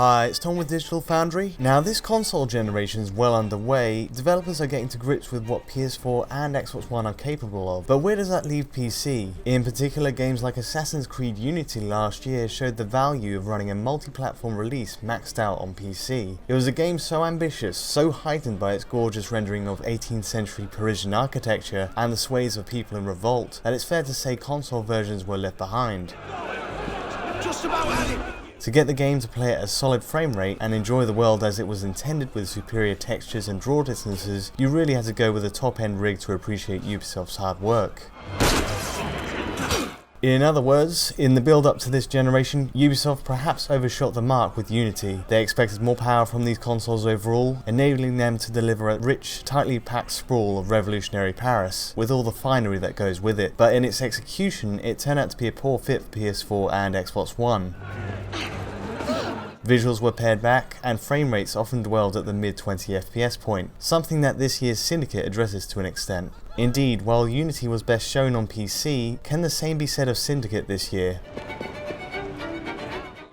Hi, it's Tom with Digital Foundry. Now this console generation is well underway. Developers are getting to grips with what PS4 and Xbox One are capable of. But where does that leave PC? In particular, games like Assassin's Creed Unity last year showed the value of running a multi-platform release maxed out on PC. It was a game so ambitious, so heightened by its gorgeous rendering of 18th century Parisian architecture and the sways of people in revolt, that it's fair to say console versions were left behind. Just about had it. To get the game to play at a solid frame rate and enjoy the world as it was intended with superior textures and draw distances, you really had to go with a top-end rig to appreciate Ubisoft's hard work. In other words, in the build-up to this generation, Ubisoft perhaps overshot the mark with Unity. They expected more power from these consoles overall, enabling them to deliver a rich, tightly packed sprawl of revolutionary Paris, with all the finery that goes with it. But in its execution, it turned out to be a poor fit for PS4 and Xbox One. Visuals were pared back, and frame rates often dwelled at the mid-20 FPS point, something that this year's Syndicate addresses to an extent. Indeed, while Unity was best shown on PC, can the same be said of Syndicate this year?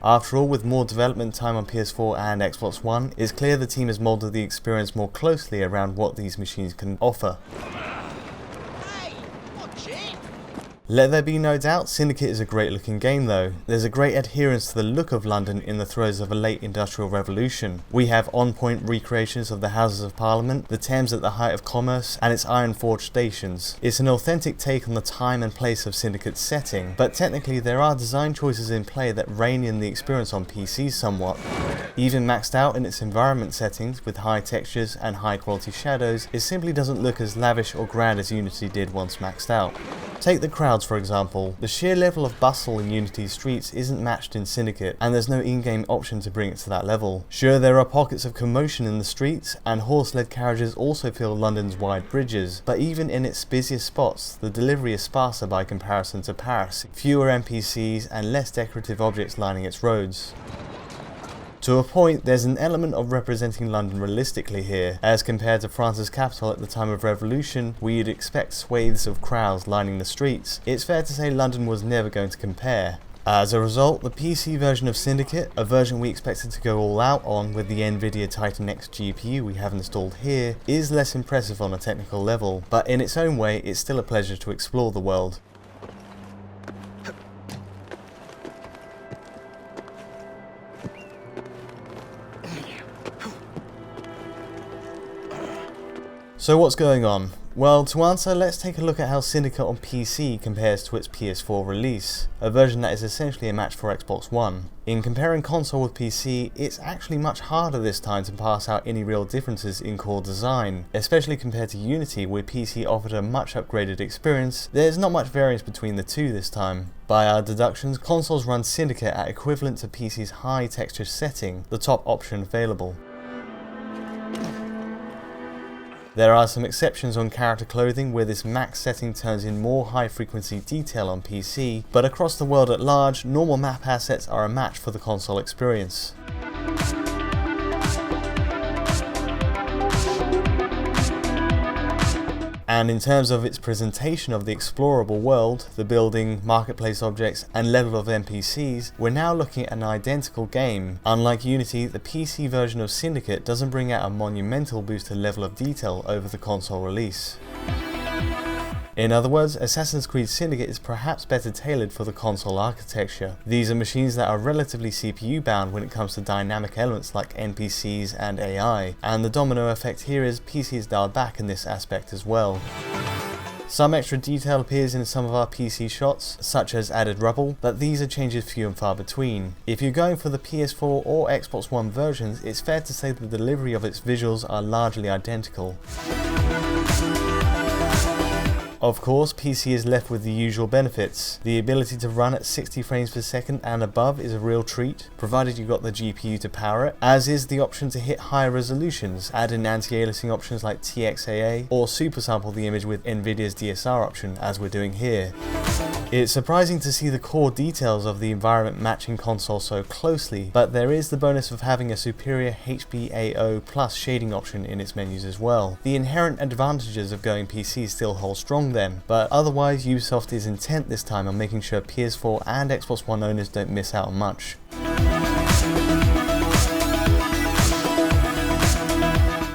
After all, with more development time on PS4 and Xbox One, it's clear the team has moulded the experience more closely around what these machines can offer. Let there be no doubt, Syndicate is a great looking game though. There's a great adherence to the look of London in the throes of a late industrial revolution. We have on-point recreations of the Houses of Parliament, the Thames at the height of commerce, and its iron-forged stations. It's an authentic take on the time and place of Syndicate's setting, but technically there are design choices in play that rein in the experience on PC somewhat. Even maxed out in its environment settings with high textures and high quality shadows, it simply doesn't look as lavish or grand as Unity did once maxed out. Take the crowds for example. The sheer level of bustle in Unity's streets isn't matched in Syndicate, and there's no in-game option to bring it to that level. Sure, there are pockets of commotion in the streets, and horse-led carriages also fill London's wide bridges, but even in its busiest spots, the delivery is sparser by comparison to Paris, fewer NPCs and less decorative objects lining its roads. To a point, there's an element of representing London realistically here. As compared to France's capital at the time of revolution, where you'd expect swathes of crowds lining the streets, it's fair to say London was never going to compare. As a result, the PC version of Syndicate, a version we expected to go all out on with the Nvidia Titan X GPU we have installed here, is less impressive on a technical level, but in its own way it's still a pleasure to explore the world. So what's going on? Well, to answer, let's take a look at how Syndicate on PC compares to its PS4 release, a version that is essentially a match for Xbox One. In comparing console with PC, it's actually much harder this time to pass out any real differences in core design, especially compared to Unity where PC offered a much upgraded experience. There's not much variance between the two this time. By our deductions, consoles run Syndicate at equivalent to PC's high texture setting, the top option available. There are some exceptions on character clothing where this max setting turns in more high frequency detail on PC, but across the world at large, normal map assets are a match for the console experience. And in terms of its presentation of the explorable world, the building, marketplace objects, and level of NPCs, we're now looking at an identical game. Unlike Unity, the PC version of Syndicate doesn't bring out a monumental boosted level of detail over the console release. In other words, Assassin's Creed Syndicate is perhaps better tailored for the console architecture. These are machines that are relatively CPU bound when it comes to dynamic elements like NPCs and AI, and the domino effect here is PC is dialed back in this aspect as well. Some extra detail appears in some of our PC shots, such as added rubble, but these are changes few and far between. If you're going for the PS4 or Xbox One versions, it's fair to say the delivery of its visuals are largely identical. Of course, PC is left with the usual benefits. The ability to run at 60 frames per second and above is a real treat, provided you've got the GPU to power it, as is the option to hit higher resolutions, add in anti-aliasing options like TXAA, or super sample the image with Nvidia's DSR option, as we're doing here. It's surprising to see the core details of the environment matching console so closely, but there is the bonus of having a superior HBAO plus shading option in its menus as well. The inherent advantages of going PC still hold strong then, but otherwise Ubisoft is intent this time on making sure PS4 and Xbox One owners don't miss out on much.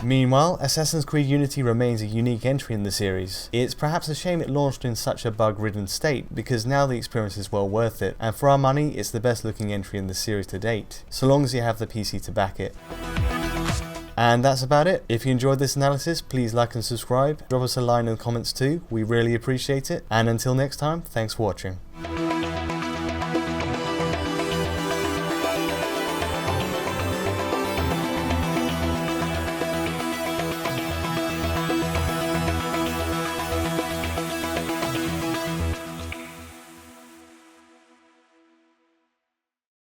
Meanwhile, Assassin's Creed Unity remains a unique entry in the series. It's perhaps a shame it launched in such a bug-ridden state, because now the experience is well worth it, and for our money, it's the best looking entry in the series to date, so long as you have the PC to back it. And that's about it. If you enjoyed this analysis, please like and subscribe. Drop us a line in the comments too, we really appreciate it. And until next time, thanks for watching.